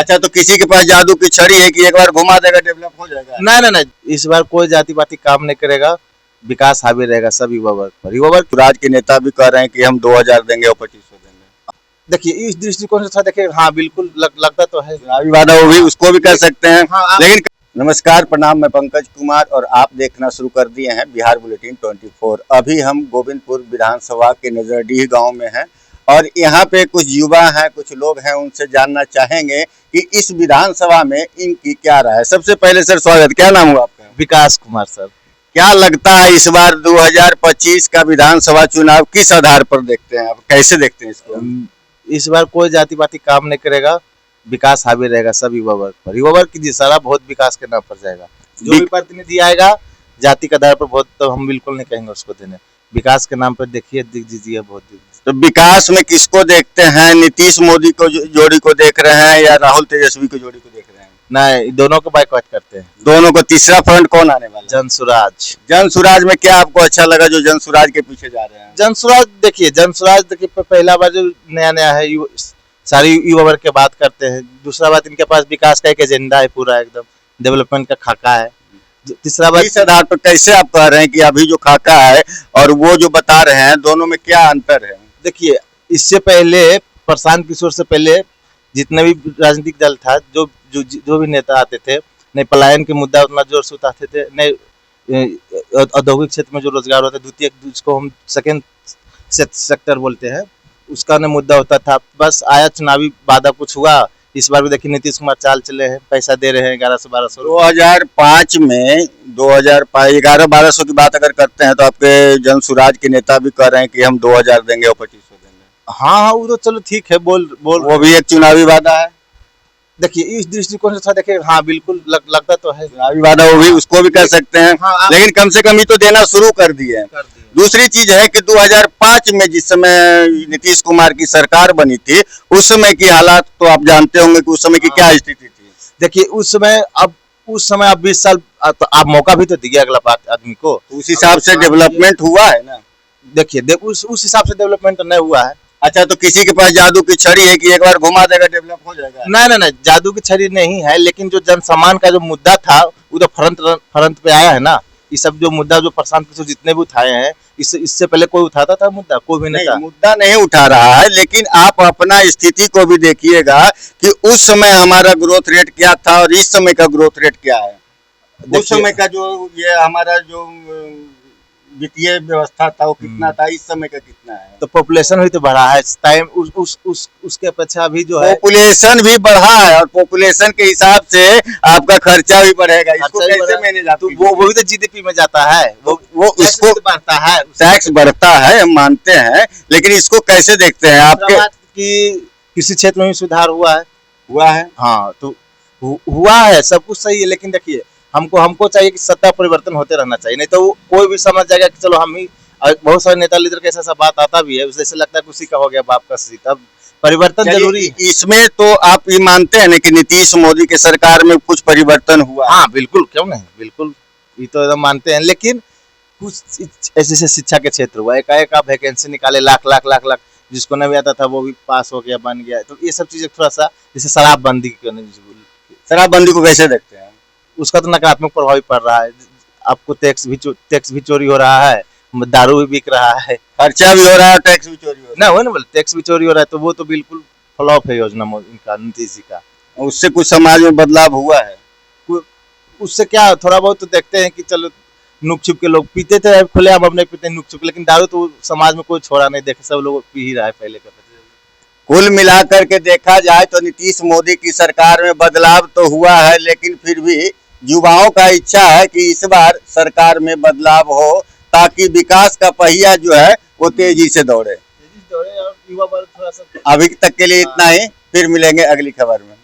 अच्छा, तो किसी के पास जादू की छड़ी है कि एक बार घुमा देगा डेवलप हो जाएगा? नहीं, इस बार कोई जाति पाति काम नहीं करेगा, विकास हावी रहेगा सब युवा वर्ग पर। युवा वर्ग राज्य के नेता भी कह रहे हैं कि हम 2000 देंगे और 2500 देंगे। देखिए इस दृष्टिकोण से देखिए, हाँ बिल्कुल लगता तो है। चुनावी वादा वो भी उसको भी कर सकते हैं। हाँ, लेकिन नमस्कार, प्रणाम, मैं पंकज कुमार और आप देखना शुरू कर दिए हैं बिहार बुलेटिन 24। अभी हम गोविंदपुर विधानसभा के नजरडीह गांव में हैं और यहाँ पे कुछ युवा हैं, कुछ लोग हैं, उनसे जानना चाहेंगे कि इस विधानसभा में इनकी क्या राय है। सबसे पहले सर स्वागत, क्या नाम हुआ आपका? विकास कुमार सर। क्या लगता है इस बार 2025 का विधानसभा चुनाव किस आधार पर देखते हैं आप, कैसे देखते हैं इसको? इस बार कोई जाति पाति काम नहीं करेगा, विकास हावी रहेगा सब युवा वर्ग पर। युवा वर्ग की दिशा बहुत विकास के नाम पर जाएगा। जो भी प्रतिनिधि आएगा जाति के आधार पर वोट तो हम बिल्कुल नहीं कहेंगे उसको देने, विकास के नाम पर देखिए दिख दीजिए वोट। तो विकास में किसको देखते हैं? नीतीश मोदी को जोड़ी को देख रहे हैं या राहुल तेजस्वी को जोड़ी को देख रहे हैं? नहीं, दोनों को बाइकआउट करते हैं। दोनों को। तीसरा फ्रंट कौन आने वाला है? जनसुराज। जनसुराज में क्या आपको अच्छा लगा जो जनसुराज के पीछे जा रहे हैं? जनसुराज देखिए पहला बार जो नया है, सारी युवा वर्ग के बात करते हैं। दूसरा बात, इनके पास विकास का एक एजेंडा है, पूरा एकदम डेवलपमेंट का खाका है। तीसरा बात, इस आधार पर कैसे आप कह रहे हैं कि अभी जो खाका है और वो जो बता रहे हैं, दोनों में क्या अंतर है? देखिए इससे पहले प्रशांत किशोर से पहले जितने भी राजनीतिक दल था, जो भी नेता आते थे, नहीं पलायन के मुद्दा उतना जोर से उठाते थे, नहीं औद्योगिक क्षेत्र में जो रोजगार होता है, द्वितीय जिसको हम सेकेंड सेक्टर बोलते हैं, उसका न मुद्दा होता था। बस आया चुनावी वादा कुछ हुआ। इस बार भी देखिए नीतीश कुमार चाल चले हैं, पैसा दे रहे हैं 1100-1200। 2005 में 1100-1200 की बात अगर करते हैं तो आपके जनसुराज के नेता भी कह रहे हैं कि हम 2000 देंगे और 2500 देंगे। हाँ, वो तो चलो ठीक है, बोल वो भी एक चुनावी वादा है। देखिए इस दृष्टिकोण से देखिए, हाँ बिल्कुल लगता तो है। चुनावी वादा वो भी उसको भी कर सकते हैं। हाँ, लेकिन कम से कम ही तो देना शुरू कर दिए हैं। दूसरी चीज है कि 2005 में जिस समय नीतीश कुमार की सरकार बनी थी, उस समय की हालात तो आप जानते होंगे कि उस समय की क्या स्थिति थी। देखिए उस समय आप 20 साल तो आप मौका भी तो दिए अगला आदमी को, तो उस हिसाब से डेवलपमेंट हुआ है ना। देखिए उस हिसाब से डेवलपमेंट नहीं हुआ है। अच्छा, तो किसी के पास जादू की छड़ी है कि एक बार घुमा देगा डेवलप हो जाएगा? नहीं, जादू की छड़ी नहीं है, लेकिन जो जन सम्मान का जो मुद्दा था वो तो फ्रंट पे आया है ना। ये सब जो मुद्दा जो प्रशांत किशोर जितने भी उठाए हैं, इससे पहले कोई उठाता था मुद्दा? कोई भी नहीं था। मुद्दा नहीं उठा रहा है, लेकिन आप अपना स्थिति को भी देखिएगा कि उस समय हमारा ग्रोथ रेट क्या था और इस समय का ग्रोथ रेट क्या है। उस समय का जो ये हमारा जो वित्तीय व्यवस्था था वो कितना था, इस समय का कितना है? तो पॉपुलेशन भी तो बढ़ा है टाइम उसके अपेक्षा अभी जो है पॉपुलेशन भी बढ़ा है और पॉपुलेशन के हिसाब से आपका खर्चा भी बढ़ेगा। इसको कैसे मैनेज? तो वो भी तो जीडीपी में जाता है, वो इसको बढ़ता है, टैक्स बढ़ता है, हम मानते हैं, लेकिन इसको कैसे देखते हैं आपके? कृषि क्षेत्र में भी सुधार हुआ है। हाँ, तो हुआ है, सब कुछ सही है, लेकिन देखिए हमको चाहिए कि सत्ता परिवर्तन होते रहना चाहिए। नहीं तो कोई भी समझ जाएगा कि चलो हम ही, बहुत सारे नेता लीडर के ऐसा बात आता भी है, उससे ऐसे लगता है किसी का हो गया बाप का सीट। अब परिवर्तन जरूरी है। इसमें तो आप ये मानते हैं ना कि नीतीश मोदी के सरकार में कुछ परिवर्तन हुआ? हाँ बिल्कुल, क्यों नहीं, बिल्कुल ये तो एकदम मानते हैं। लेकिन कुछ ऐसे शिक्षा के क्षेत्र हुआ, एकाएक आप वैकेंसी निकाले लाख, जिसको नहीं आता था वो भी पास हो गया, बन गया। तो ये सब चीजें थोड़ा सा, जैसे शराबबंदी को कैसे देखते हैं? उसका तो नकारात्मक प्रभाव पड़ रहा है। आपको टैक्स भी चोरी हो रहा है, दारू भी बिक रहा है, खर्चा भी हो रहा है, टैक्स भी चोरी हो रहा है। ना, वो ना बोले टैक्स भी चोरी हो रहा है, तो वो तो बिल्कुल फ्लॉप है योजना इनका, नीतीश जी का। उससे कुछ समाज में बदलाव हुआ है? उससे क्या, थोड़ा बहुत तो देखते हैं कि चलो नुक छुप के लोग पीते थे, खुले हम अपने पीते नुक छुप, लेकिन दारू तो समाज में कोई छोड़ा नहीं, देखे सब लोग पी ही रहा है पहले का। कुल मिलाकर के देखा जाए तो नीतीश मोदी की सरकार में बदलाव तो हुआ है, लेकिन फिर भी युवाओं का इच्छा है कि इस बार सरकार में बदलाव हो ताकि विकास का पहिया जो है वो तेजी से दौड़े। और युवा वर्ग थोड़ा सा। अभी तक के लिए इतना ही, फिर मिलेंगे अगली खबर में।